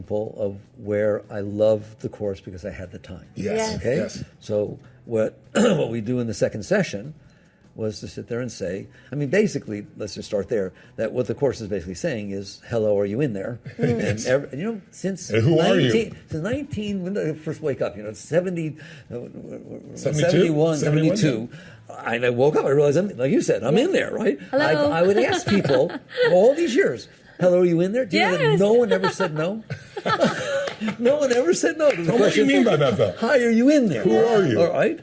example of where I love the course because I had the time. Yes. Okay. Yes. So what what we do in the second session was to sit there and say, I mean, basically, let's just start there, that what the course is basically saying is, hello, are you in there? And since And who are you? Since 19, when did I first wake up? 71, 71? 72. I woke up, I realized, like you said, I'm in there, right? Hello. I would ask people all these years, hello, are you in there? Do you know that Yes. no one ever said no? No one ever said no to the What do you mean by that, though? Hi, are you in there? Who are you? All right.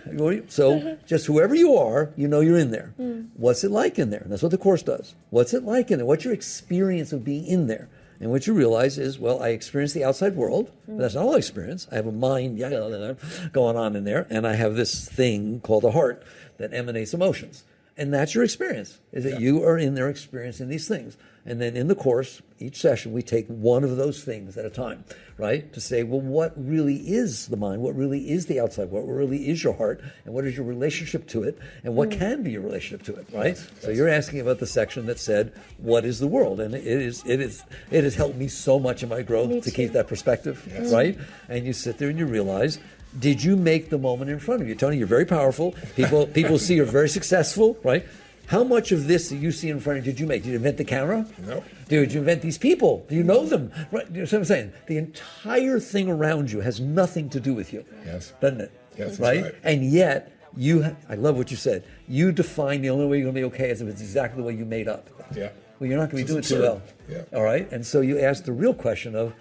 So just whoever you are, you know you're in there. What's it like in there? And that's what the course does. What's it like in there? What's your experience of being in there? And what you realize is, well, I experience the outside world, but that's not all I experience. I have a mind going on in there, and I have this thing called a heart that emanates emotions. And that's your experience, is that you are in there experiencing these things. And then in the course, each session, we take one of those things at a time, right? To say, well, what really is the mind? What really is the outside world? What really is your heart? And what is your relationship to it? And what can be your relationship to it, right? So you're asking about the section that said, what is the world? And it has helped me so much in my growth to keep that perspective, right? And you sit there and you realize, did you make the moment in front of you? Tony, you're very powerful. People see you're very successful, right? How much of this that you see in front of you did you make? Did you invent the camera? No. Did you invent these people? Do you know them? Right? You know what I'm saying? The entire thing around you has nothing to do with you. Yes. Doesn't it? Yes, that's right? right. And yet, I love what you said. You define the only way you're going to be okay is if it's exactly the way you made up. Yeah. Well, you're not going to be It's doing too well. absurd. Yeah. All right? And so you ask the real question of,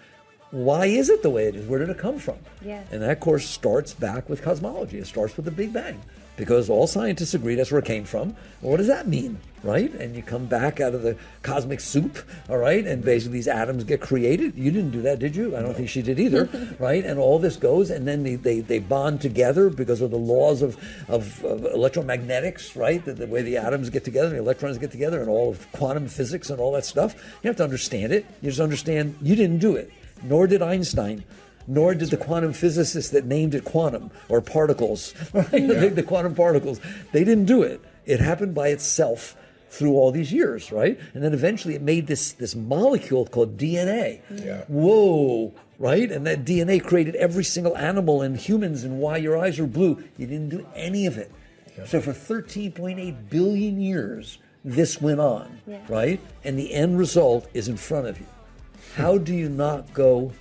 why is it the way it is? Where did it come from? Yes. And that course starts back with cosmology. It starts with the Big Bang, because all scientists agree that's where it came from. Well, what does that mean, right? And you come back out of the cosmic soup, all right? And basically these atoms get created. You didn't do that, did you? I don't think she did either, right? And all this goes, and then they bond together because of the laws of electromagnetics, right? The way the atoms get together, the electrons get together, and all of quantum physics and all that stuff. You have to understand it. You just understand you didn't do it. Nor did Einstein, nor did the quantum physicists that named it quantum or particles, right? The quantum particles. They didn't do it. It happened by itself through all these years, right? And then eventually it made this molecule called DNA. Yeah. Whoa, right? And that DNA created every single animal and humans and why your eyes are blue. You didn't do any of it. Yeah. So for 13.8 billion years, this went on, right? And the end result is in front of you. How do you not go,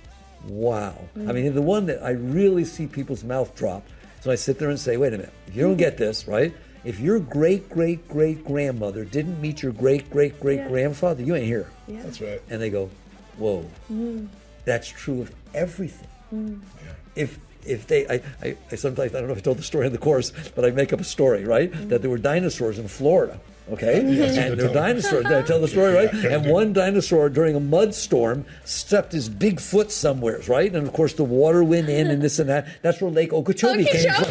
wow? I mean, the one that I really see people's mouth drop. So I sit there and say, wait a minute, if you don't get this, right? If your great-great-great-grandmother didn't meet your great-great-great-grandfather, you ain't here. Yeah. That's right. And they go, whoa, that's true of everything. If they, I sometimes, I don't know if I told the story in the course, but I make up a story, right? That there were dinosaurs in Florida. Okay, and there were dinosaurs. Did I tell the story right? And one dinosaur during a mud storm stepped his big foot somewhere, right? And of course the water went in and this and that. That's where Lake Okeechobee came from.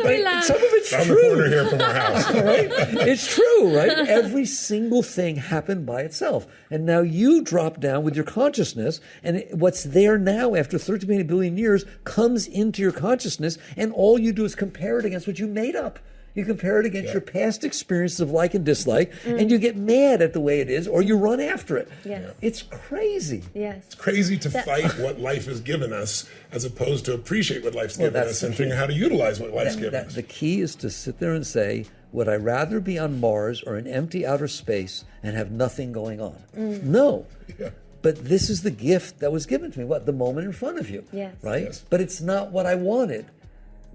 Right? Some of it's Down true. the corner here from our house. Right? It's true, right? Every single thing happened by itself. And now you drop down with your consciousness, and what's there now after 13 billion years comes into your consciousness, and all you do is compare it against what you made up. You compare it against your past experiences of like and dislike, and you get mad at the way it is, or you run after it. Yes. It's crazy. Yes. It's crazy to fight what life has given us as opposed to appreciate what life's given us and figure out how to utilize what life's given us. The key is to sit there and say, would I rather be on Mars or in empty outer space and have nothing going on? No. Yeah. But this is the gift that was given to me, the moment in front of you. Yes. Right? Yes. But it's not what I wanted.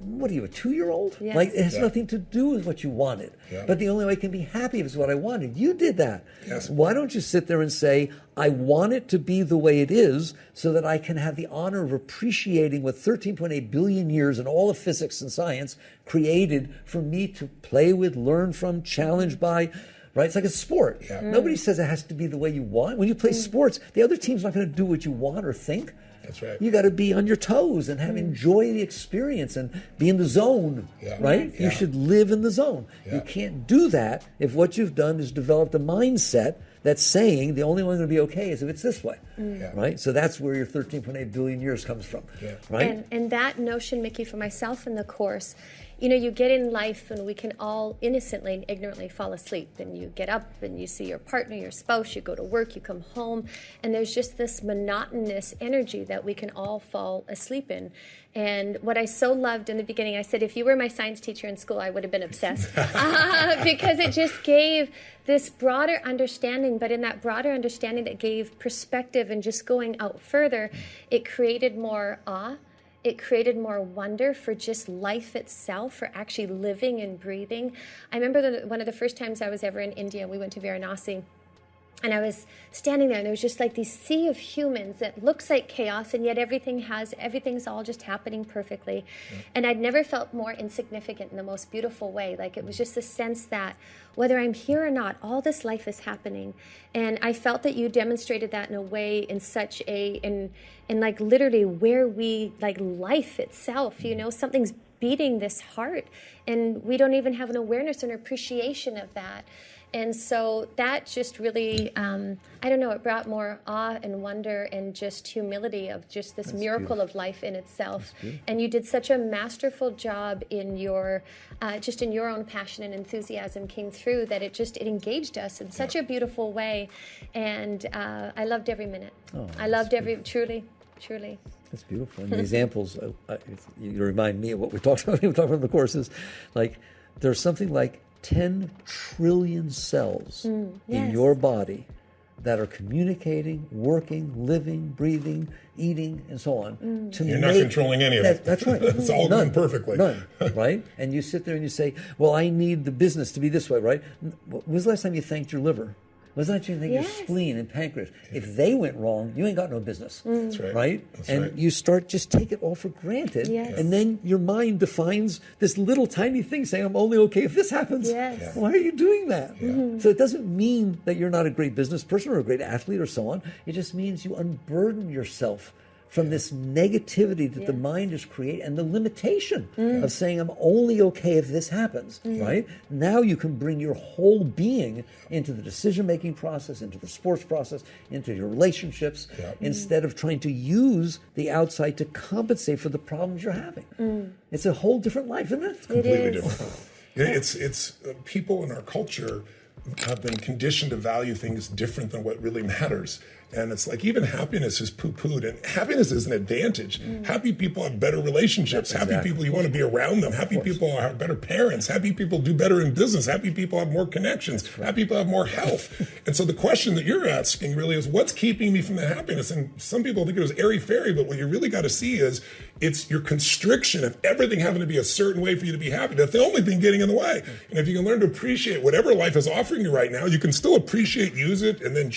What are you, a 2-year-old? Yes. Like, it has nothing to do with what you wanted. Yeah. But the only way I can be happy is what I wanted. You did that. Yes. Why don't you sit there and say, I want it to be the way it is so that I can have the honor of appreciating what 13.8 billion years and all of physics and science created for me to play with, learn from, challenge by. Right? It's like a sport. Yeah. Nobody says it has to be the way you want. When you play sports, the other team's not going to do what you want or think. That's right. You got to be on your toes and enjoy the experience and be in the zone, right? Yeah. You should live in the zone. Yeah. You can't do that if what you've done is developed a mindset that's saying the only way going to be okay is if it's this way, right? So that's where your 13.8 billion years comes from, right? And that notion, Mickey, for myself in the course you get in life and we can all innocently and ignorantly fall asleep, and you get up and you see your partner, your spouse, you go to work, you come home, and there's just this monotonous energy that we can all fall asleep in. And what I so loved in the beginning, I said, if you were my science teacher in school, I would have been obsessed because it just gave this broader understanding. But in that broader understanding that gave perspective and just going out further, it created more awe. It created more wonder for just life itself, for actually living and breathing. I remember one of the first times I was ever in India, we went to Varanasi. And I was standing there, and there was just like this sea of humans that looks like chaos, and yet everything's all just happening perfectly. Yeah. And I'd never felt more insignificant in the most beautiful way. Like, it was just a sense that whether I'm here or not, all this life is happening. And I felt that you demonstrated that in a way, in such in like literally where we, like life itself, something's beating this heart, and we don't even have an awareness and appreciation of that. And so that just really, it brought more awe and wonder and just humility of just this miracle beautiful. Of life in itself. And you did such a masterful job in your, just in your own passion and enthusiasm came through that it engaged us in such a beautiful way. And I loved every minute. I loved truly. That's beautiful. And the examples, you remind me of what we talked about in the courses. Like, there's something like 10 trillion cells in your body that are communicating, working, living, breathing, eating, and so on. You're not controlling any of it. That's right. It's all done perfectly. None, right? And you sit there and you say, well, I need the business to be this way, right? When was the last time you thanked your liver? Wasn't that you think your spleen and pancreas? If they went wrong, you ain't got no business. That's right. Right? That's and right. you just take it all for granted. Yes. And then your mind defines this little tiny thing saying, I'm only okay if this happens. Yes. Yeah. Why are you doing that? Yeah. So it doesn't mean that you're not a great business person or a great athlete or so on. It just means you unburden yourself from this negativity that the mind is creating and the limitation of saying, I'm only okay if this happens, right? Now you can bring your whole being into the decision-making process, into the sports process, into your relationships, instead of trying to use the outside to compensate for the problems you're having. It's a whole different life, isn't it? Completely different. It's people in our culture have been conditioned to value things different than what really matters. And it's like even happiness is poo-pooed, and happiness is an advantage. Happy people have better relationships. Happy people, you want to be around them. Happy people are better parents. Happy people do better in business. Happy people have more connections. Happy people have more health. And so the question that you're asking really is, what's keeping me from the happiness? And some people think it was airy-fairy, but what you really got to see is it's your constriction of everything having to be a certain way for you to be happy. That's the only thing getting in the way. And if you can learn to appreciate whatever life is offering you right now, you can still appreciate, use it, and then